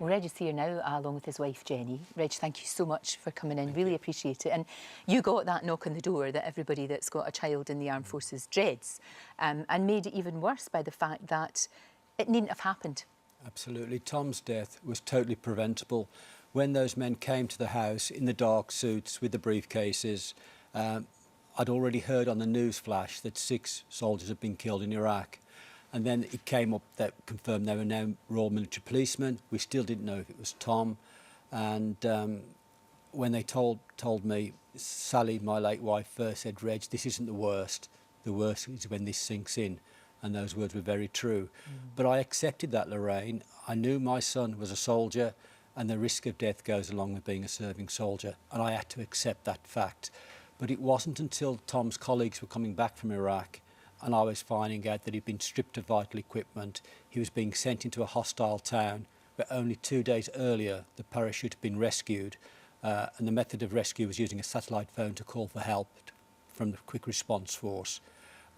Well, Reg is here now, along with his wife, Jenny. Reg, thank you so much for coming in. Really appreciate it. And you got that knock on the door that everybody that's got a child in the armed forces dreads, and made it even worse by the fact that it needn't have happened. Absolutely. Tom's death was totally preventable. When those men came to the house in the dark suits with the briefcases, I'd already heard on the news flash that 6 soldiers had been killed in Iraq. And then it came up that confirmed they were now Royal Military Policemen. We still didn't know if it was Tom. And when they told me, Sally, my late wife, first said, Reg, this isn't the worst. The worst is when this sinks in. And those words were very true. But I accepted that, Lorraine. I knew my son was a soldier and the risk of death goes along with being a serving soldier. And I had to accept that fact. But it wasn't until Tom's colleagues were coming back from Iraq and I was finding out that he'd been stripped of vital equipment. He was being sent into a hostile town where only 2 days earlier the parachute had been rescued, and the method of rescue was using a satellite phone to call for help from the quick response force,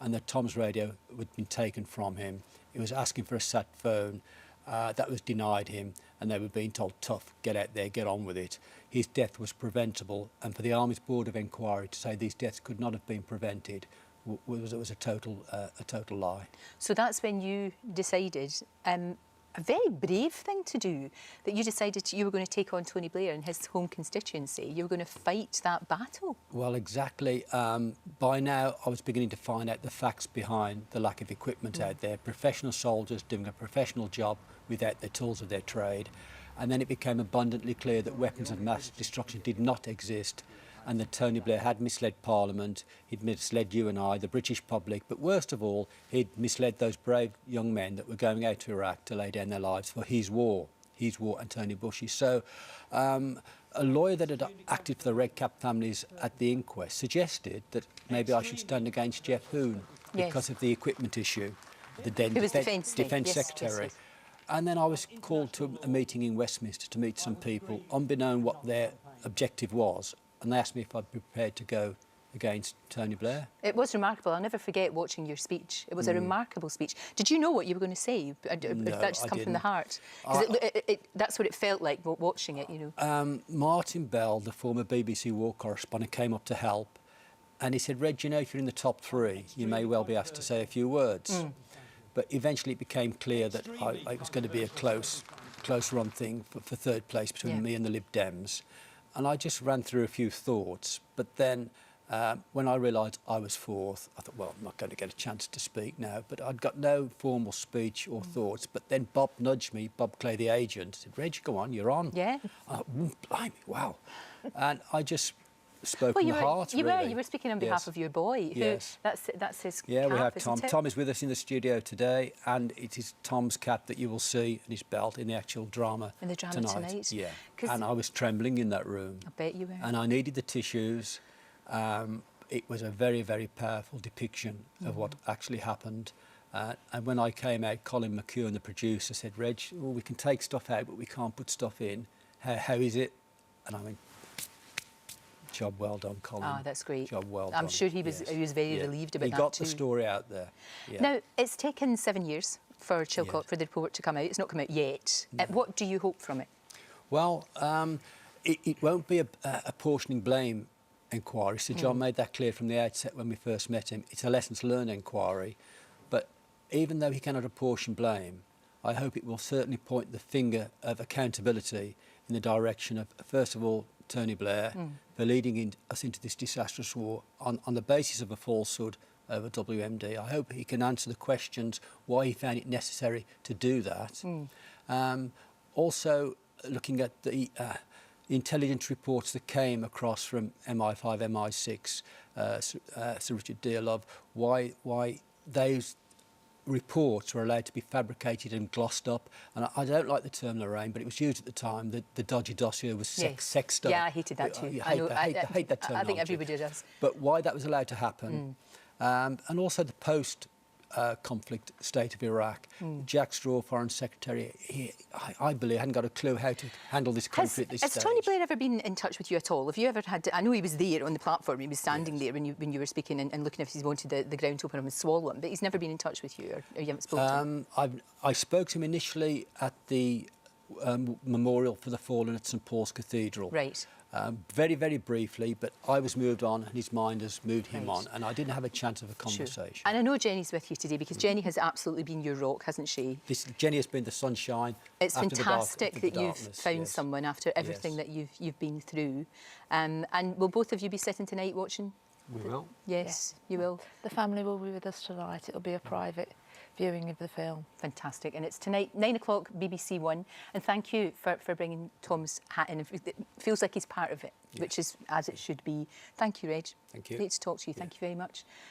and that Tom's radio had been taken from him. He was asking for a sat phone. That was denied him, and they were being told, tough, get out there, get on with it. His death was preventable, and for the Army's Board of Inquiry to say these deaths could not have been prevented was a total lie. So that's when you decided, a very brave thing to do, that you decided you were going to take on Tony Blair in his home constituency. You were going to fight that battle. Well, exactly. By now, I was beginning to find out the facts behind the lack of equipment out there. Professional soldiers doing a professional job without the tools of their trade. And then it became abundantly clear that weapons of mass destruction did not exist, and that Tony Blair had misled Parliament, he'd misled you and I, the British public, but worst of all, he'd misled those brave young men that were going out to Iraq to lay down their lives for his war and Tony Bush's. So a lawyer that had acted for the Red Cap families at the inquest suggested that maybe I should stand against Jeff Hoon because of the equipment issue, the then Defence Secretary. Yes. And then I was called to a meeting in Westminster to meet some people, unbeknown what their objective was, and they asked me if I'd be prepared to go against Tony Blair. It was remarkable. I'll never forget watching your speech. It was a remarkable speech. Did you know what you were going to say? No, that just come from the heart? Because that's what it felt like watching it, you know. Martin Bell, the former BBC war correspondent, came up to help, and he said, Reg, you know, if you're in the top 3, you may well be asked to say a few words. But eventually it became clear that it was going to be a close run thing for third place between me and the Lib Dems. And I just ran through a few thoughts, but then when I realised I was 4th, I thought, well, I'm not going to get a chance to speak now, but I'd got no formal speech or thoughts. But then Bob nudged me, Bob Clay, the agent, said, Reg, go on, you're on. Yeah. I thought, blimey, wow. And I just spoke from the heart, really. You were speaking on behalf of your boy. Yes. That's his Yeah, cap, we have Tom. It? Tom is with us in the studio today, and it is Tom's cap that you will see and his belt in the actual drama in the drama tonight. Yeah. And I was trembling in that room. I bet you were. And I needed the tissues. It was a very, very powerful depiction of what actually happened. And when I came out, Colin McHugh, the producer, said, Reg, we can take stuff out, but we can't put stuff in. How is it? And I went, job well done, Colin. Ah, that's great. Job well done. I'm sure he was very relieved about that too. He got the story out there. Yeah. Now, it's taken 7 years for Chilcot, for the report to come out. It's not come out yet. No. What do you hope from it? Well, it won't be a portioning blame inquiry. Sir John made that clear from the outset when we first met him. It's a lessons learned inquiry. But even though he cannot apportion blame, I hope it will certainly point the finger of accountability in the direction of, first of all, Tony Blair for leading us into this disastrous war on the basis of a falsehood over WMD. I hope he can answer the questions why he found it necessary to do that. Also, looking at the intelligence reports that came across from MI5, MI6, Sir Richard Dearlove, why those reports were allowed to be fabricated and glossed up. And I don't like the term, Lorraine, but it was used at the time that the dodgy dossier was sexed up. Yeah, I hated that too. I hate that term. I think everybody does. But why that was allowed to happen, and also the post-conflict state of Iraq. Jack Straw, Foreign Secretary, I believe hadn't got a clue how to handle this country at this stage. Has Tony Blair ever been in touch with you at all? Have you ever had I know he was there on the platform, he was standing there when you were speaking and looking if he wanted the ground to open up and swallow him, but he's never been in touch with you, or you haven't spoken to him? I spoke to him initially at the memorial for the fallen at St Paul's Cathedral. Right. Very, very briefly, but I was moved on and his mind has moved him Right. on, and I didn't have a chance of a conversation. Sure. And I know Jenny's with you today because Jenny has absolutely been your rock, hasn't she? Jenny has been the sunshine. It's after fantastic after the that you've darkness, found yes. someone after everything Yes. that you've been through. And will both of you be sitting tonight watching? We will. Yes, you will. The family will be with us tonight. It'll be a private viewing of the film. Fantastic. And it's tonight, 9 o'clock, BBC One. And thank you for bringing Tom's hat in. It feels like he's part of it, which is as it should be. Thank you, Reg. Thank you. Great to talk to you. Thank you very much.